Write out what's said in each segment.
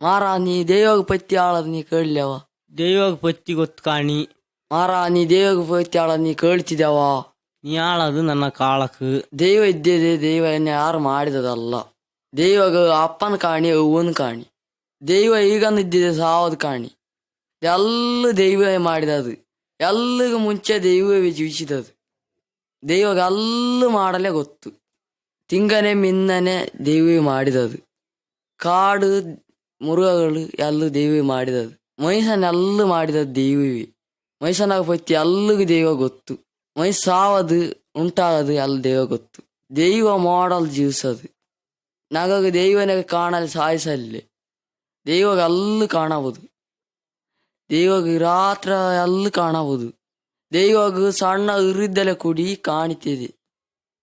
ಮಾರಾ ನೀ ದೇವಾಗ ಪತ್ತಿ ಆಳದ ನೀ ಕೇಳಲ್ಯವ. ದೈವಾಗ ಪತ್ತಿ ಗೊತ್ತು ಕಾಣಿ. ಮಾರಾ ನೀ ದೇವಾಗ ಪತ್ತಿ ಆಳದ ನೀ ಕೇಳ್ತಿದ್ಯಾವ. ನೀ ಆಳದು ನನ್ನ ಕಾಳಕ್. ದೈವ ಇದ್ದಿದೆ, ದೈವ ಯಾರು ಮಾಡಿದದಲ್ಲ. ದೈವಗ ಅಪ್ಪನ ಕಾಣಿ, ಅವ್ವನ ಕಾಣಿ. ದೈವ ಈಗನಿದ್ದಿದೆ ಸಾವದ ಕಾಣಿ. ಎಲ್ಲ ದೈವ ಮಾಡಿದದು. ಎಲ್ಲಿಗೂ ಮುಂಚೆ ದೈವವೇ ಜೀವಿಸಿದದು. ದೈವಗ ಎಲ್ಲ ಮಾಡಲೇ ಗೊತ್ತು. ತಿಂಗನೆ ಮಿನ್ನನೆ ದೈವ ಮಾಡಿದದು. ಕಾಡು ಮೃಗಗಳು ಎಲ್ಲ ದೈವ ಮಾಡಿದದು. ಮನುಷ್ಯನೆಲ್ಲ ಮಾಡಿದದು ದೈವವೇ. ಮನುಷ್ಯನಾಗ ಪತ್ತಿ ಎಲ್ಲಿಗೂ ದೈವ ಗೊತ್ತು. ಮನುಷ್ಯ ಸಾವದು ಉಂಟಾಗದು ಎಲ್ಲ ದೈವ ಗೊತ್ತು. ದೈವ ಮಾಡಲ್ ಜೀವಿಸದು. ನಗಗ ದೈವನಿಗೆ ಕಾಣಲು ಸಾಯಿಸಲ್ಲಿ. ದೈವಾಗ ಎಲ್ಲ ಕಾಣಬಹುದು. ದೈವಾಗ ರಾತ್ರ ಎಲ್ಲ ಕಾಣಬಹುದು. ದೈವಾಗ ಸಣ್ಣ ಉರಿದ್ದಲೆ ಕುಡಿ ಕಾಣುತ್ತಿದೆ.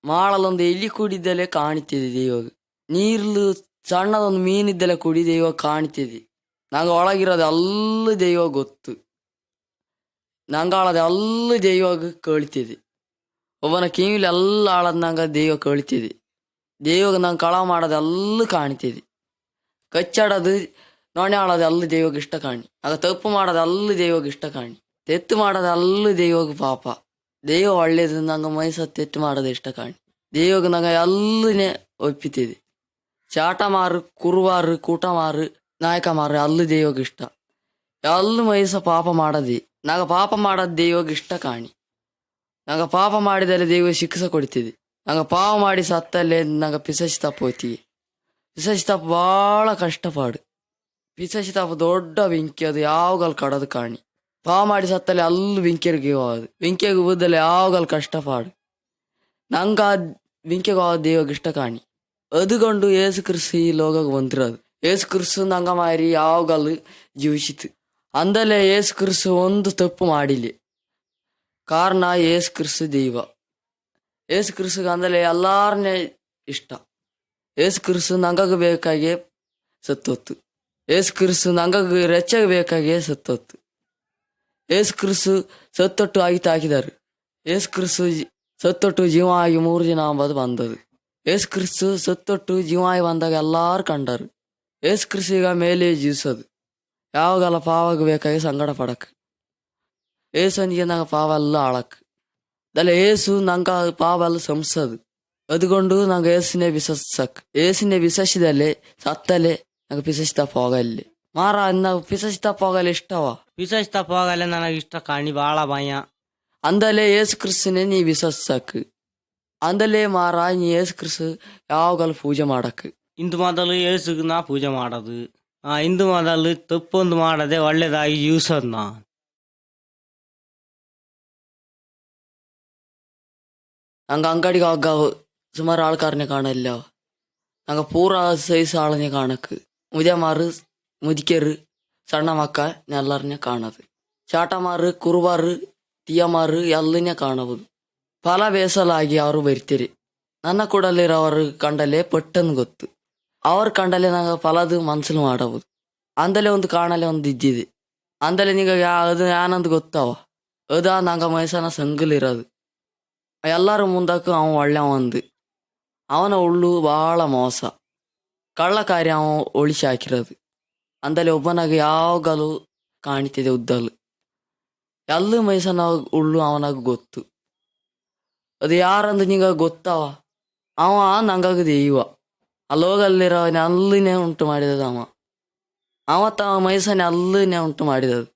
ಮಾಡಲೊಂದು ಎಲಿ ಕುಡಿದ್ದಲೆ ಕಾಣುತ್ತಿದೆ. ದೈವಾಗ ನೀರ್ಲು ಸಣ್ಣದೊಂದು ಮೀನಿದ್ದಲೆ ಕುಡಿ ದೈವ ಕಾಣುತ್ತಿದೆ. ನಂಗೆ ಒಳಗಿರೋದು ಎಲ್ಲ ದೈವ ಗೊತ್ತು. ನಂಗಾಳದ ಎಲ್ಲ ದೈವಾಗ ಕೇಳ್ತಿದೆ. ಒಬ್ಬನ ಕಿವಿಲಿ ಎಲ್ಲ ಆಳದ ನಂಗೆ ದೈವ ಕೇಳ್ತಿದೆ. ದೈವಾಗ ನಂಗೆ ಕಳ ಮಾಡೋದೆಲ್ಲ ಕಾಣ್ತಿದೆ. ಕಚ್ಚಾಡೋದು ನೊಣೆ ಆಳೋದು ಎಲ್ಲ ದೈವಾಗ ಇಷ್ಟ ಕಾಣಿ. ಆಗ ತಪ್ಪು ಮಾಡೋದೆಲ್ಲ ದೈವಾಗ ಇಷ್ಟ ಕಾಣಿ. ತೆತ್ತು ಮಾಡೋದೆಲ್ಲ ದೈವಾಗ ಪಾಪ. ದೈವ ಒಳ್ಳೇದು ನಂಗೆ ಮೈಸತ್ತು ತೆತ್ತು ಮಾಡೋದು ಇಷ್ಟ ಕಾಣಿ. ದೈವಾಗ ನಂಗೆ ಎಲ್ಲನೇ ಒಪ್ಪಿತಿದೆ. ಚಾಟ ಮಾರು, ಕುರುವಾರು, ಕೂಟ ಮಾರು, ನಾಯಕ ಮಾರು ಎಲ್ಲ ದೈವಾಗ ಇಷ್ಟ. ಎಲ್ಲ ಮೈಸ ಪಾಪ ಮಾಡದಿ. ನಾಗ ಪಾಪ ಮಾಡೋದು ದೈವಾಗ ಇಷ್ಟ ಕಾಣಿ. ನಂಗೆ ಪಾಪ ಮಾಡಿದರೆ ದೈವ ಶಿಕ್ಷೆ ಕೊಡ್ತಿದೆ. ನಂಗೆ ಪಾಪ ಮಾಡಿ ಸತ್ತಲ್ಲೇ ನಂಗೆ ಪಿಸಚಿ ತಪ್ಪು ಹೋಯ್ತಿಗೆ. ಪಿಸಚಿ ತಪ್ಪು ಭಾಳ ಕಷ್ಟಪಾಡು. ಪಿಸಚಿ ತಪ್ಪು ದೊಡ್ಡ ಬೆಂಕಿ. ಅದು ಯಾವಾಗಲ್ ಕಡದು ಕಾಣಿ. ಪಾಪ ಮಾಡಿ ಸತ್ತಲ್ಲಿ ಅಲ್ಲಿ ಬೆಂಕಿಗೆ ಹೋಗೋದು. ಬೆಂಕಿಗೆ ಹೋದಲ್ಲಿ ಯಾವಾಗಲ್ ಕಷ್ಟಪಾಡು. ನಂಗೆ ಆ ಬೆಂಕಿಗೆ ಹೋಗೋದು ದೈವಾಗ ಇಷ್ಟ ಕಾಣಿ. ಅದುಕೊಂಡು ಏಸು ಕ್ರಿಸ್ತು ಈ ಲೋಕಕ್ಕೆ ಬಂದಿರೋದು. ಏಸು ಕ್ರಿಸ್ತು ನಂಗ ಮಾರಿ ಯಾವಾಗಲ್ ಜೀವಿಸಿತು. ಅಂದಲೇ ಏಸು ಕ್ರಿಸ್ತು ಒಂದು ತಪ್ಪು ಮಾಡಿಲ್ಲ. ಕಾರಣ ಏಸು ಕ್ರಿಸ್ತು ದೈವ. ಏಸು ಕ್ರಿಸ್ತಗೆ ಅಂದಲೇ ಎಲ್ಲಾರನ್ನೇ ಇಷ್ಟ. ಏಸು ಕ್ರಿಸ್ತು ನಂಗಗ ಬೇಕಾಗಿ ಸತ್ತೋತ್ತು. ಏಸು ಕ್ರಿಸ್ತು ನಂಗಗ ರೆಚ್ಚಾಗ ಬೇಕಾಗಿ ಸತ್ತೋತ್ತು. ಏಸು ಕ್ರಿಸ್ತು ಸತ್ತೊಟ್ಟು ಹಾಕಿದಾರು. ಏಸು ಕ್ರಿಸ್ತು ಸತ್ತೊಟ್ಟು ಜೀವ ಆಗಿ 3 ದಿನ ಅಂಬದು ಬಂದದು. ಏಸು ಕ್ರಿಸ್ತು ಸತ್ತೊಟ್ಟು ಜೀವ ಆಗಿ ಬಂದಾಗ ಎಲ್ಲಾರು ಕಂಡರು. ಏಸು ಕ್ರಿಸ್ತು ಈಗ ಮೇಲೆ ಜೀವಿಸೋದು. ಯಾವಾಗಲ್ಲ ಪಾವಾಗ ಬೇಕಾಗಿ ಸಂಗಡ ಪಡಕ್. ಏಸನಿಗೆ ನಂಗೆ ಪಾವ ಎಲ್ಲ ಆಳಕ್. ದಲ್ಲ ಏಸು ನಂಗೆ ಪಾವ ಎಲ್ಲ ಸಂಸದು. ಅದುಕೊಂಡು ನಂಗೆ ಏಸಿನೇ ವಿಸರ್ಸಕ್. ಏಸಿನೇ ವಿಸರ್ಸಿದಲ್ಲೇ ಸತ್ತಲ್ಲೇ ನಂಗೆ ಪಿಸಚಿ ತಪ್ಪ ಹೋಗಲ್ಲಿ. ಮಾರ ನಾವು ಪಿಸಚಿ ತಪ್ಪ ಹೋಗಲ್ಲ ಇಷ್ಟವ. ಪಿಸಚ್ ತಪ್ಪ ಹೋಗಲ್ಲ ನನಗೆ ಇಷ್ಟ ಕಾಣಿ. ಭಾಳ ಭಯ. ಅಂದಲೇ ಏಸು ಕ್ರಿಸ್ತನೇ ನೀ ವಿಸರ್ಸಕ್. ಅಂದಲೇ ಮಾರ ನೀ ಏಸು ಕ್ರಿಸ್ತು ಯಾವಾಗಲ್ಲ ಪೂಜೆ ಮಾಡಕ್. ಇಂದು ಮೊದಲು ಏಸುಗ್ ನಾ ಪೂಜೆ ಮಾಡೋದು. ಇಂದು ಮೊದಲು ತಪ್ಪೊಂದು ಮಾಡದೆ ಒಳ್ಳೇದಾಗಿ ಜೀವಿಸೋದು ನಾ. ನಂಗೆ ಅಂಗಡಿಗೆ ಆಗ ಸುಮಾರು ಆಳ್ಕಾರನೇ ಕಾಣಲ್ಲ. ನಂಗೆ ಪೂರ ಸೈಜ್ ಆಳನೆ ಕಾಣಕ್. ಮುದ್ಯಮಾರು, ಮುದಿಕೆರು, ಸಣ್ಣ ಮಕ್ಕ ಎಲ್ಲರನ್ನೇ ಕಾಣದು. ಚಾಟ ಮಾರು, ಕುರುಬಾರು, ತಿಯಮಾರು ಎಲ್ಲನೇ ಕಾಣಬಹುದು. ಫಲ ಬೇಸಲಾಗಿ ಅವರು ಬರ್ತೀರಿ. ನನ್ನ ಕೂಡಲಿರೋರು ಕಂಡಲೆ ಪಟ್ಟನ್ ಗೊತ್ತು. ಅವ್ರ ಕಂಡಲೆ ನಂಗೆ ಫಲದ ಮನ್ಸಲು ಮಾಡಬಹುದು. ಅಂದಲೇ ಒಂದು ಕಾಣಲೆ ಒಂದು ಇದ್ದಿದೆ. ಅಂದಲೇ ನಿಂಗೆ ಅದು ಏನಂತ ಗೊತ್ತಾವ. ಅದ ನಂಗೆ ಮೈಸನ ಸಂಗಲಿರೋದು. ಎಲ್ಲರ ಮುಂದಕ್ಕೂ ಅವ ಒಳ್ಳೆ ಒಂದು. ಅವನ ಉಳ್ಳು ಭಾಳ ಮೋಸ. ಕಳ್ಳ ಕಾರ್ಯ ಅವ ಒಳಿಸಿ ಹಾಕಿರೋದು. ಅಂದಲೇ ಒಬ್ಬನಾಗ ಯಾವಾಗಲೂ ಕಾಣ್ತಿದೆ ಉದ್ದಲು. ಎಲ್ಲ ಮೈಸನ ಉಳ್ಳು ಅವನಾಗ ಗೊತ್ತು. ಅದು ಯಾರಂದು ನಿಂಗ ಗೊತ್ತಾವ. ಅವ ನಂಗಾಗ ದೈವ. ಅಲ್ಲೋಗಲ್ಲಿರೋ ಅಲ್ಲಿನೇ ಉಂಟು ಮಾಡಿದದ ಅವ. ಅವತ್ತ ಮೈಸನೆ ಅಲ್ಲನೇ ಉಂಟು ಮಾಡಿದದು.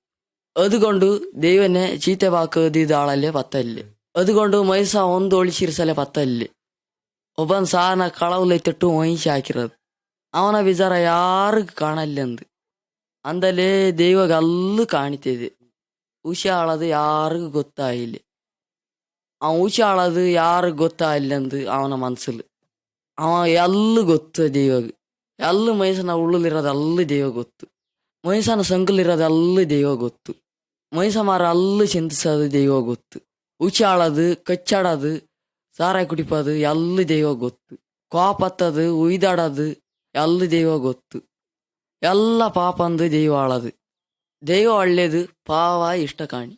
ಅದುಕೊಂಡು ದೈವನೇ ಚೀತೆ ಬಾಕದಿದ್ದಾಳಲ್ಲೇ ಪತ್ತಲ್ಲಿ. ಅದುಕೊಂಡು ಮೈಸ ಒಂದು ಒಳಿಸಿರ್ಸಲೆ ಪತ್ತಲ್ಲಿ. ಒಬ್ಬನ ಸಾನ ಕಳವಲೈತಿಟ್ಟು ಒಯ್ಸಿ ಹಾಕಿರೋದು. ಅವನ ವಿಚಾರ ಯಾರಿಗೂ ಕಾಣಲ್ಲಿ ಅಂದು. ಅಂದಲೇ ದೈವಾಗ ಅಲ್ಲೂ ಕಾಣ್ತಿದೆ. ಹುಷಿ ಆಳದು ಯಾರಿಗೂ ಗೊತ್ತಾಗಿಲ್ಲ. ಅವ ಹುಷಿ ಆಳದು ಯಾರಿಗೂ ಗೊತ್ತಾಗಿಲ್ಲ ಅಂದು ಅವನ ಮನ್ಸಲ್ಲಿ. ಅವ ಎಲ್ಲೂ ಗೊತ್ತು ದೈವಾಗ. ಎಲ್ಲ ಮೈಸನ ಉಳ್ಳಲಿರೋದು ಅಲ್ಲೂ ದೈವ ಗೊತ್ತು. ಮೈಸನ ಸಂಕಲಿರೋದು ಅಲ್ಲೂ ದೈವ ಗೊತ್ತು. ಮೈಸ ಮಾರ ಅಲ್ಲೂ ಚಿಂತಿಸೋದು ದೈವ ಗೊತ್ತು. ಹುಷಿ ಆಳದು, ಕಚ್ಚಾಡೋದು, ಸಾರಾಯಿ ಕುಡಿಪೋದು ಎಲ್ಲ ದೈವ ಗೊತ್ತು. ಕೋಪತ್ತದು, ಉಯ್ದಾಡೋದು ಎಲ್ಲ ದೈವ ಗೊತ್ತು. ಎಲ್ಲ ಪಾಪ ಅಂದು ದೈವ ಆಳದು. ದೈವ ಒಳ್ಳೇದು, ಪಾವ ಇಷ್ಟ ಕಾಣಿ.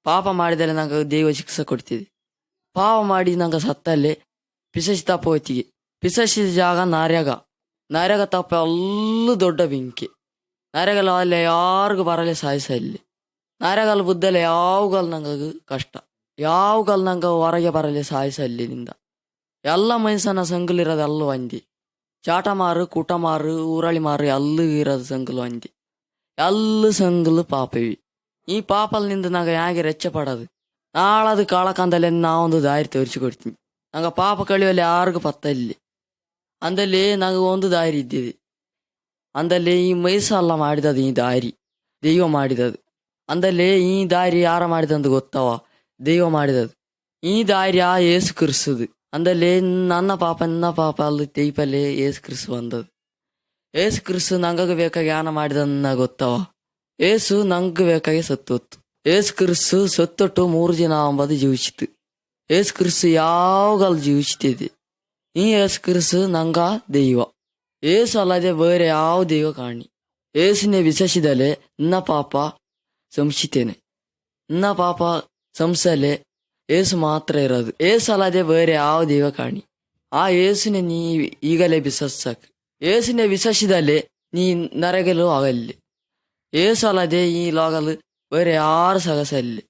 ಪಾಪ ಮಾಡಿದರೆ ನಂಗೆ ದೈವ ಶಿಕ್ಷೆ ಕೊಡ್ತಿದೆ. ಪಾಪ ಮಾಡಿ ನಂಗೆ ಸತ್ತಲ್ಲೇ ಪಿಸಚಿ ತಪ್ಪ ಹೊತ್ತಿಗೆ. ಪಿಸಚಿದ ಜಾಗ ನಾರ್ಯಾಗ. ನಾರ್ಯಾಗ ತಪ್ಪ ಎಲ್ಲ ದೊಡ್ಡ ಬೆಂಕಿ. ನರೆಗಲ್ಲ ಅಲ್ಲೇ ಯಾರಿಗೂ ಬರಲಿ ಸಾಯಿಸಲ್ಲಿ. ನರೆಗಲ್ ಬುದ್ಧಲ್ಲ ಯಾವಾಗಲ್ ನಂಗೆ ಕಷ್ಟ, ಯಾವಾಗಲ್ ನಂಗೆ ಹೊರಗೆ ಬರಲಿ ಸಾಯಿಸಲ್ಲಿ ನಿಂದ. ಎಲ್ಲ ಮನುಷ್ಯನ ಸಂಗಲಿರೋದು ಎಲ್ಲ ಒಂದಿ. ಚಾಟ ಮಾರು, ಕೂಟ ಮಾರು, ಊರಳಿ ಮಾರು ಎಲ್ಲ ಇರೋದು ಸಂಗಲು ಒಂದಿ. ಎಲ್ಲ ಸಂಗಲು ಪಾಪವಿ. ಈ ಪಾಪಲ್ನಿಂದ ನಂಗೆ ಹೇಗೆ ರೆಚ್ಚ ಪಡೋದು. ನಾಳದು ಕಾಳಕಂದಲ್ಲಿ ನಾವೊಂದು ದಾರಿ ತೋರಿಸಿಕೊಡ್ತೀನಿ. ನಂಗೆ ಪಾಪ ಕಳಿಯುವಲ್ಲಿ ಯಾರಿಗೂ ಪತ್ತ ಇಲ್ಲಿ. ಅಂದಲ್ಲಿ ನಂಗೆ ಒಂದು ದಾರಿ ಇದ್ದಿದೆ. ಅಂದಲ್ಲಿ ಈ ಮೈಸಲ್ಲ ಮಾಡಿದದು ಈ ದಾರಿ ದೈವ ಮಾಡಿದದು. ಅಂದಲ್ಲಿ ಈ ದಾರಿ ಯಾರ ಮಾಡಿದಂತ ಗೊತ್ತವ? ದೈವ ಮಾಡಿದದು. ಈ ದಾರಿ ಆ ಏಸು ಕ್ರಿಸ್ತದು. ಅಂದಲ್ಲಿ ನನ್ನ ಪಾಪ ನಿನ್ನ ಪಾಪ ಅಲ್ಲಿ ತೈಪಲ್ಲಿ ಏಸು ಕ್ರಿಸ್ತು ಬಂದದು. ಏಸು ಕ್ರಿಸ್ತು ನಂಗೆ ಬೇಕಾಗಿ ಜ್ಞಾನ ಮಾಡಿದನ್ನ ಗೊತ್ತವ? ಏಸು ನಂಗೆ ಬೇಕಾಗಿ ಸತ್ತೊತ್ತು. ಏಸು ಕ್ರಿಸ್ತು ಸತ್ತೊಟ್ಟು 3 ದಿನ ಅಂಬದು ಜೀವಿಸಿತು. ಏಸು ಕ್ರಿಸ್ತು ಯಾವಾಗಲ್ ಜೀವಿಸ್ತಿದೆ. ಈ ಏಸು ಕ್ರಿಸ್ತು ನಂಗ ದೈವ. ಏಸು ಅಲ್ಲದೆ ಬೇರೆ ಯಾವ ದೈವ ಕಾಣಿ. ಏಸುನೇ ವಿಶ್ವಸಿದಲೆ ನಿನ್ನ ಪಾಪ ಸಂಸಿತೇನೆ. ನಿನ್ನ ಪಾಪ ಸಂಸಲೆ ಏಸು ಮಾತ್ರ ಇರೋದು. ಏಸು ಅಲ್ಲದೆ ಬೇರೆ ಯಾವ ದೈವ ಕಾಣಿ. ಆ ಏಸುನೇ ನೀ ಈಗಲೇ ವಿಶ್ವಸಕ್. ಏಸುನೇ ವಿಶ್ವಸಿದಲೆ ನೀ ನರಗಲು ಆಗಲ್ಲಿ. ಏಸು ಅಲ್ಲದೆ ಈ ಲೋಗಲು ಬೇರೆ ಯಾರು ಸಗಸಲ್ಲಿ.